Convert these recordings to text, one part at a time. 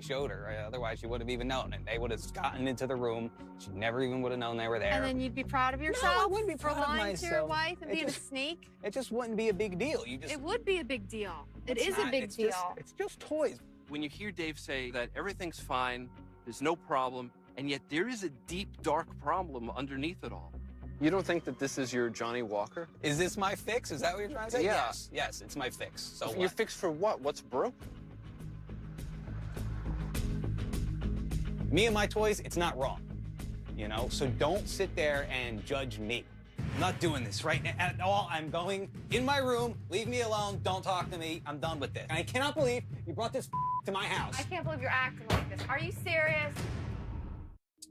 showed her. Otherwise, she would have even known, and they would have gotten into the room. She never even would have known they were there. And then you'd be proud of yourself? No, I wouldn't be proud for of lying myself. to your wife and being a sneak? It just wouldn't be a big deal. It would be a big deal. It is a big deal. It's just toys. When you hear Dave say that everything's fine, there's no problem, and yet there is a deep, dark problem underneath it all. You don't think that this is your Johnny Walker? Is this my fix? Is that what you're trying to say? Yeah. Yes, it's my fix. So Your fix for what? What's broke? Me and my toys, it's not wrong, you know? So don't sit there and judge me. I'm not doing this right now at all. I'm going in my room, leave me alone, don't talk to me, I'm done with this. And I cannot believe you brought this to my house. I can't believe you're acting like this. Are you serious?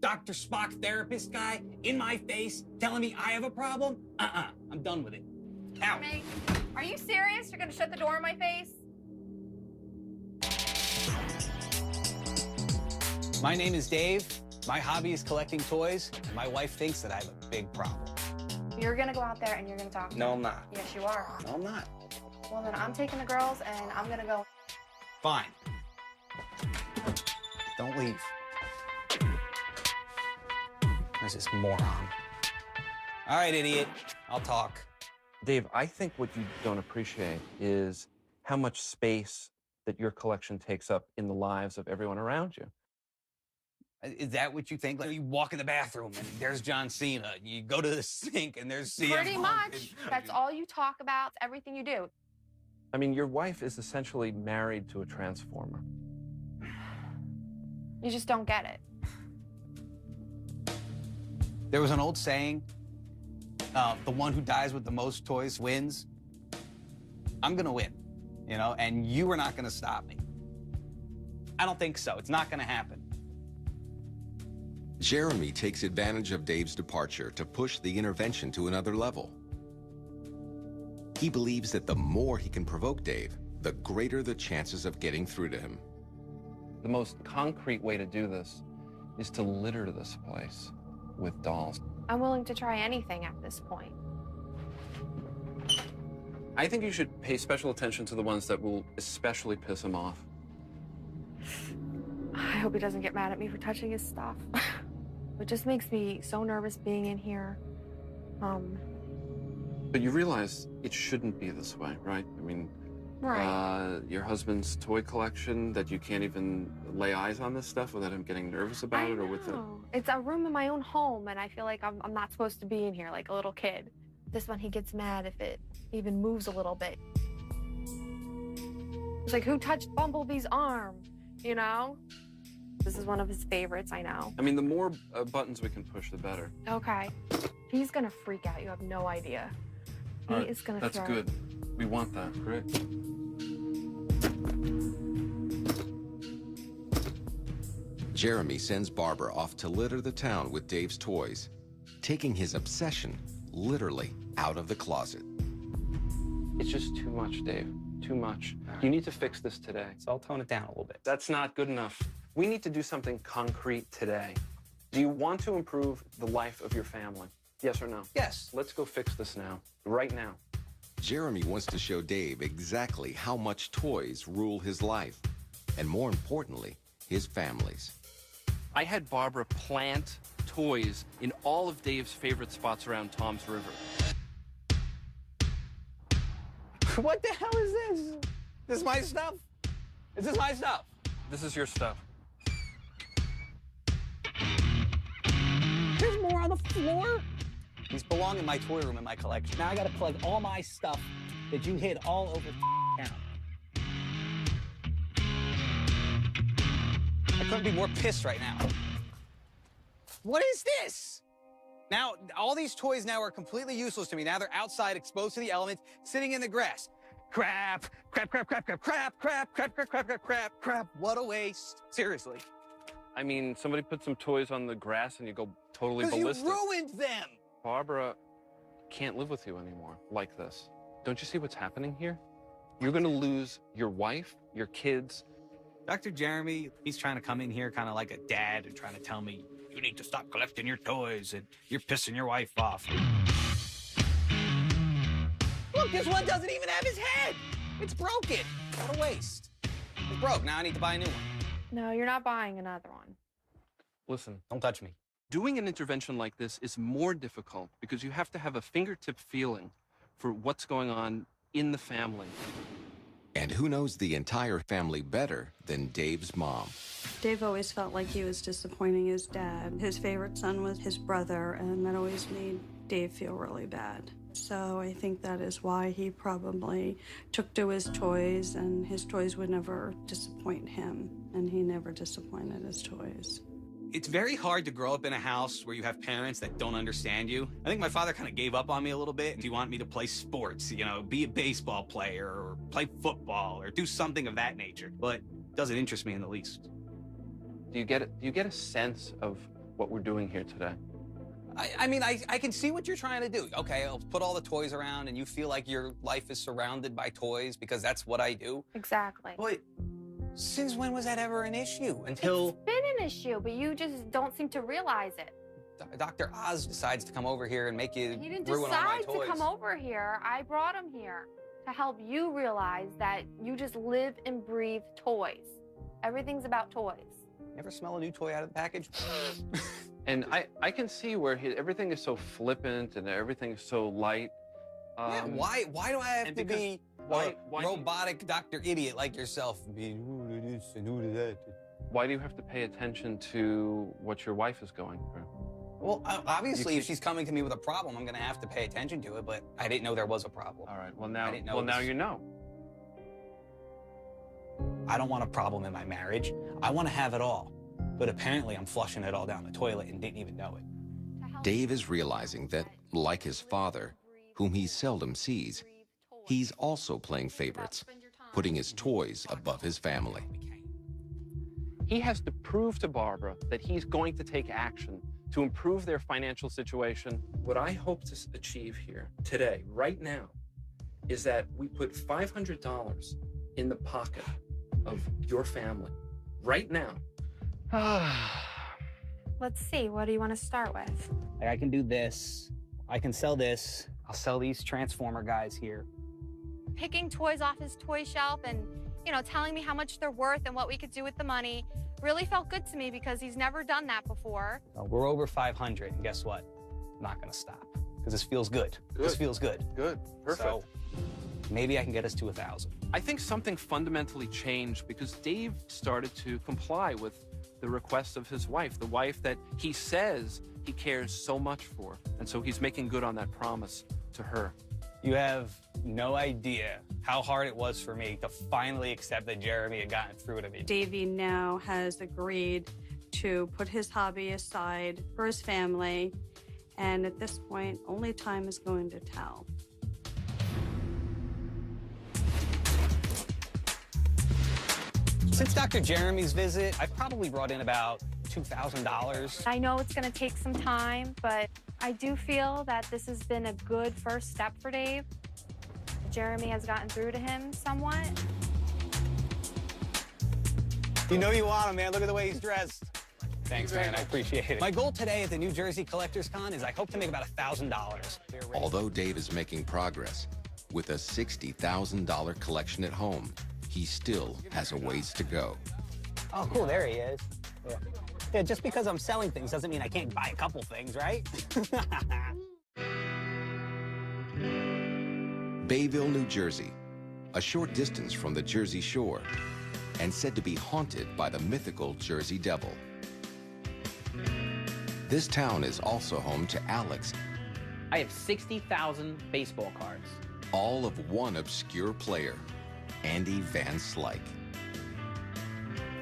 Dr. Spock therapist guy in my face telling me I have a problem? I'm done with it. Out. Are you serious? You're gonna shut the door in my face? My name is Dave. My hobby is collecting toys, and my wife thinks that I have a big problem. You're gonna go out there and you're gonna talk to No, me. I'm not. Yes, you are. No, I'm not. Well, then I'm taking the girls and I'm gonna go. Fine. Don't leave. There's this moron. All right, idiot. I'll talk. Dave, I think what you don't appreciate is how much space that your collection takes up in the lives of everyone around you. Is that what you think? Like you walk in the bathroom and there's John Cena. You go to the sink and there's CM Pretty Punk much. That's all you talk about. It's everything you do. I mean, your wife is essentially married to a transformer. You just don't get it. There was an old saying, the one who dies with the most toys wins. I'm gonna win, you know, and you are not gonna stop me. I don't think so. It's not gonna happen. Jeremy takes advantage of Dave's departure to push the intervention to another level. He believes that the more he can provoke Dave, the greater the chances of getting through to him. The most concrete way to do this is to litter this place with dolls. I'm willing to try anything at this point. I think you should pay special attention to the ones that will especially piss him off. I hope he doesn't get mad at me for touching his stuff. It just makes me so nervous being in here. But you realize it shouldn't be this way, right? I mean, Right. Your husband's toy collection, that you can't even lay eyes on this stuff without him getting nervous about it or with it. It's a room in my own home, and I feel like I'm not supposed to be in here like a little kid. This one, he gets mad if it even moves a little bit. It's like, who touched Bumblebee's arm, you know? This is one of his favorites, I know. I mean, the more buttons we can push, the better. Okay. He's gonna freak out. You have no idea. He is gonna That's throw. good. We want that, correct? Jeremy sends Barbara off to litter the town with Dave's toys, taking his obsession literally out of the closet. It's just too much, Dave. Too much. You need to fix this today. So I'll tone it down a little bit. That's not good enough. We need to do something concrete today. Do you want to improve the life of your family? Yes or no? Yes. Let's go fix this now. Right now. Jeremy wants to show Dave exactly how much toys rule his life, and more importantly, his family's. I had Barbara plant toys in all of Dave's favorite spots around Tom's River. What the hell is this? This is my stuff? Is this my stuff? This is your stuff. There's more on the floor? These belong in my toy room in my collection. Now I gotta plug all my stuff that you hid all over town. I couldn't be more pissed right now. What is this? Now, all these toys now are completely useless to me. Now they're outside, exposed to the elements, sitting in the grass. Crap, crap, crap, crap, crap, crap, crap, crap, crap, crap, crap, crap, crap. What a waste. Seriously. I mean, somebody put some toys on the grass and you go totally ballistic. You ruined them. Barbara can't live with you anymore like this. Don't you see what's happening here? You're gonna lose your wife, your kids. Dr. Jeremy, he's trying to come in here kind of like a dad and trying to tell me, you need to stop collecting your toys and you're pissing your wife off. Look, this one doesn't even have his head. It's broken. What a waste. It's broke. Now I need to buy a new one. No, you're not buying another one. Listen, Don't touch me. doing an intervention like this is more difficult because you have to have a fingertip feeling for what's going on in the family. And who knows the entire family better than Dave's mom? Dave always felt like he was disappointing his dad. His favorite son was his brother, and that always made Dave feel really bad. So I think that is why he probably took to his toys, and his toys would never disappoint him, and he never disappointed his toys. It's very hard to grow up in a house where you have parents that don't understand you. I think my father kind of gave up on me a little bit. He wanted me to play sports, you know, be a baseball player or play football or do something of that nature. But it doesn't interest me in the least. Do you get a sense of what we're doing here today? I mean, I can see what you're trying to do. Okay, I'll put all the toys around and you feel like your life is surrounded by toys because that's what I do. Exactly. But since when was that ever an issue? Until It's been an issue, but you just don't seem to realize it. Dr. Oz decides to come over here and make you He didn't ruin all my decide toys. to come over here. I brought him here to help you realize that you just live and breathe toys. Everything's about toys. Ever smell a new toy out of the package? And I can see where everything is so flippant and everything is so light. Yeah, why do I have and to because be why a robotic Dr. Idiot like yourself and be who to this and who to that? Why do you have to pay attention to what your wife is going through? Well, obviously, if she's coming to me with a problem, I'm going to have to pay attention to it, but I didn't know there was a problem. All right. Well, I didn't know now this. you know. I don't want a problem in my marriage. I want to have it all. But apparently, I'm flushing it all down the toilet and didn't even know it. Dave is realizing that, like his father, whom he seldom sees, he's also playing favorites, putting his toys above his family. He has to prove to Barbara that he's going to take action to improve their financial situation. What I hope to achieve here today, right now, is that we put $500 in the pocket of your family right now. Let's see, what do you want to start with? Like, I can do this. I can sell this. I'll sell these Transformer guys here. Picking toys off his toy shelf and, you know, telling me how much they're worth and what we could do with the money really felt good to me because he's never done that before. We're over 500, and guess what? I'm not going to stop because this feels good. This feels good. Good. Perfect. So maybe I can get us to 1,000. I think something fundamentally changed because Dave started to comply with the requests of his wife, the wife that he says he cares so much for. And so he's making good on that promise to her. You have no idea how hard it was for me to finally accept that Jeremy had gotten through to me. Davey now has agreed to put his hobby aside for his family, and at this point, only time is going to tell. Since Dr. Jeremy's visit, I've probably brought in about $2,000. I know it's going to take some time, but I do feel that this has been a good first step for Dave. Jeremy has gotten through to him somewhat. You know you want him, man. Look at the way he's dressed. Thanks, man. I appreciate it. My goal today at the New Jersey Collectors Con is I hope to make about $1,000. Although Dave is making progress, with a $60,000 collection at home, he still has a ways to go. Oh, cool. There he is. Yeah. Yeah, just because I'm selling things doesn't mean I can't buy a couple things, right? Bayville, New Jersey, a short distance from the Jersey Shore, and said to be haunted by the mythical Jersey Devil. This town is also home to Alex, I have 60,000 baseball cards. all of one obscure player, Andy Van Slyke.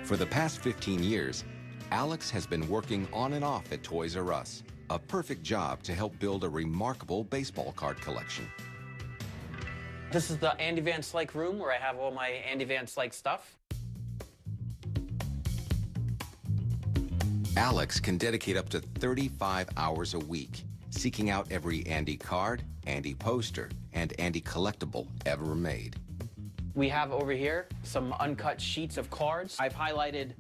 For the past 15 years, Alex has been working on and off at Toys R Us, a perfect job to help build a remarkable baseball card collection. This is the Andy Van Slyke room where I have all my Andy Van Slyke stuff. Alex can dedicate up to 35 hours a week, seeking out every Andy card, Andy poster, and Andy collectible ever made. We have over here some uncut sheets of cards. I've highlighted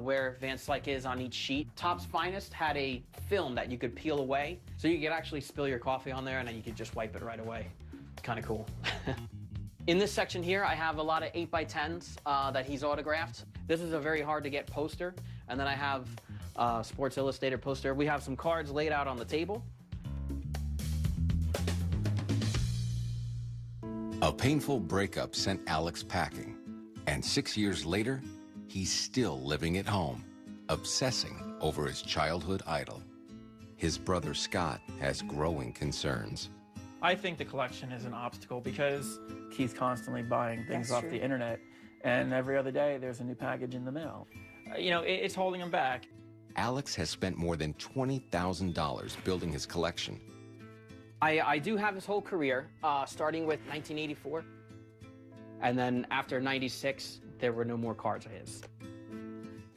where Van Slyke is on each sheet. Topps Finest had a film that you could peel away, so you could actually spill your coffee on there and then you could just wipe it right away. It's kind of cool. In this section here, I have a lot of 8x10s that he's autographed. This is a very hard to get poster. And then I have a Sports Illustrated poster. We have some cards laid out on the table. A painful breakup sent Alex packing. And 6 years later, he's still living at home, obsessing over his childhood idol. His brother Scott has growing concerns. I think the collection is an obstacle because he's constantly buying things That's off true. the internet, and every other day there's a new package in the mail. You know, it's holding him back. Alex has spent more than $20,000 building his collection. I do have his whole career, starting with 1984. And then after 96, there were no more cards of his.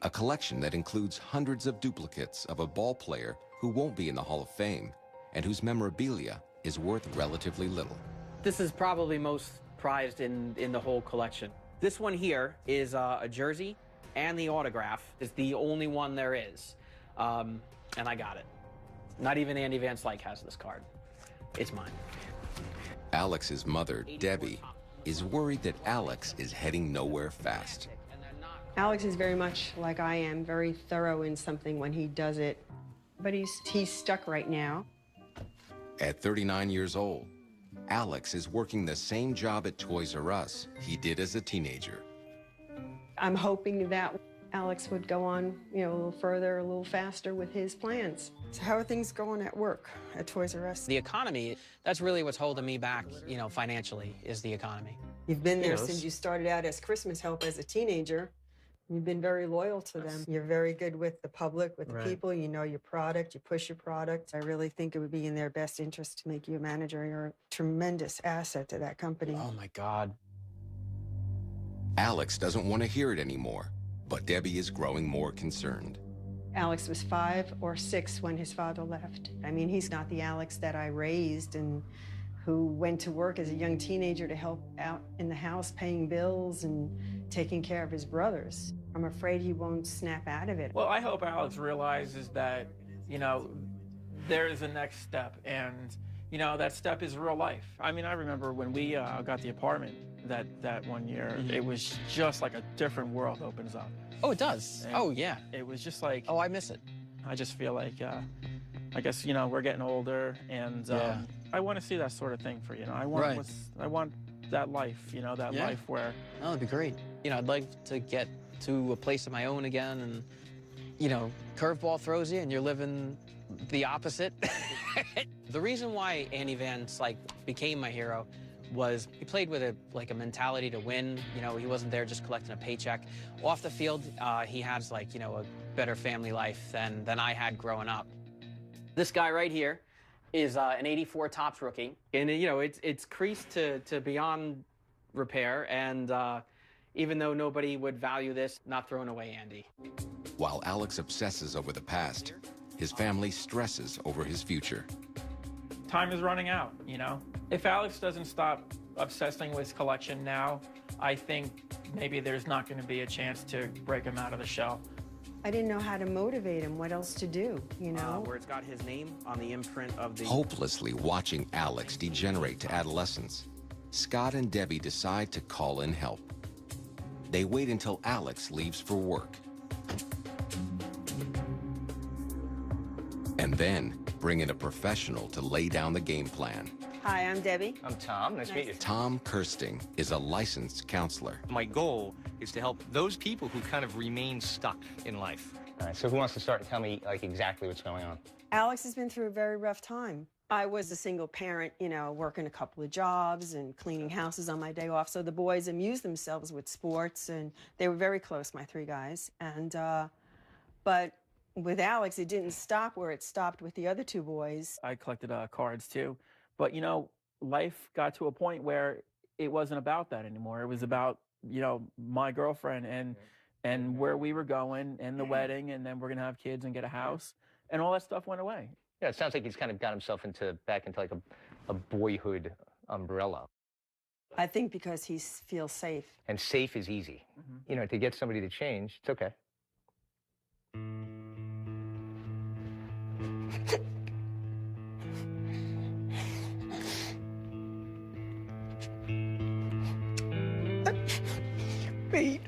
A collection that includes hundreds of duplicates of a ball player who won't be in the Hall of Fame and whose memorabilia is worth relatively little. This is probably most prized in the whole collection. This one here is a jersey, and the autograph is the only one there is. And I got it. Not even Andy Van Slyke has this card. It's mine. Alex's mother, Debbie, is worried that Alex is heading nowhere fast. Alex is very much like I am, very thorough in something when he does it. But he's stuck right now. At 39 years old, Alex is working the same job at Toys R Us he did as a teenager. I'm hoping that Alex would go on, you know, a little further, a little faster with his plans. So how are things going at work at Toys R Us? The economy, that's really what's holding me back, you know, financially, is the economy. You've been there Yes. since you started out as Christmas help as a teenager. You've been very loyal to them. You're very good with the public, with the people. You know your product. You push your product. I really think it would be in their best interest to make you a manager. You're a tremendous asset to that company. Oh, my God. Alex doesn't want to hear it anymore, but Debbie is growing more concerned. Alex was 5 or 6 when his father left. I mean, he's not the Alex that I raised and who went to work as a young teenager to help out in the house, paying bills and taking care of his brothers. I'm afraid he won't snap out of it. Well, I hope Alex realizes that, you know, there is a next step, and, you know, that step is real life. I mean, I remember when we got the apartment that one year, it was just like a different world opens up. Oh, it does. And Oh, yeah. It was just like, Oh, I miss it. I just feel like, I guess, you know, we're getting older, and Yeah. I want to see that sort of thing for, you know, I want that life, you know, that Yeah. life where, Oh, that'd be great. You know, I'd like to get to a place of my own again, and, you know, curveball throws you and you're living the opposite. The reason why Andy Van Slyke became my hero was he played with a mentality to win. You know, he wasn't there just collecting a paycheck. Off the field, he has, like, you know, a better family life than I had growing up. This guy right here is an 84 Topps rookie. And, you know, it's creased to beyond repair, and even though nobody would value this, not throwing away Andy. While Alex obsesses over the past, his family stresses over his future. time is running out, you know? If Alex doesn't stop obsessing with his collection now, I think maybe there's not going to be a chance to break him out of the shell. I didn't know how to motivate him, what else to do, you know? Where it's got his name on the imprint of the... Hopelessly watching Alex degenerate to adolescence, Scott and Debbie decide to call in help. They wait until Alex leaves for work. And then bring in a professional to lay down the game plan. Hi, I'm Debbie. I'm Tom. Nice to meet you. Tom Kirsting is a licensed counselor. My goal is to help those people who kind of remain stuck in life. All right, so who wants to start and tell me, like, exactly what's going on? Alex has been through a very rough time. I was a single parent, you know, working a couple of jobs and cleaning houses on my day off. So the boys amused themselves with sports, and they were very close, my three guys. And, but with Alex, it didn't stop where it stopped with the other two boys. I collected cards too. But, you know, life got to a point where it wasn't about that anymore. It was about, you know, my girlfriend and where we were going and the wedding, and then we're going to have kids and get a house. And all that stuff went away. Yeah, it sounds like he's kind of got himself back into like a boyhood umbrella. I think because he feels safe. And safe is easy. You know, to get somebody to change, it's okay. feet.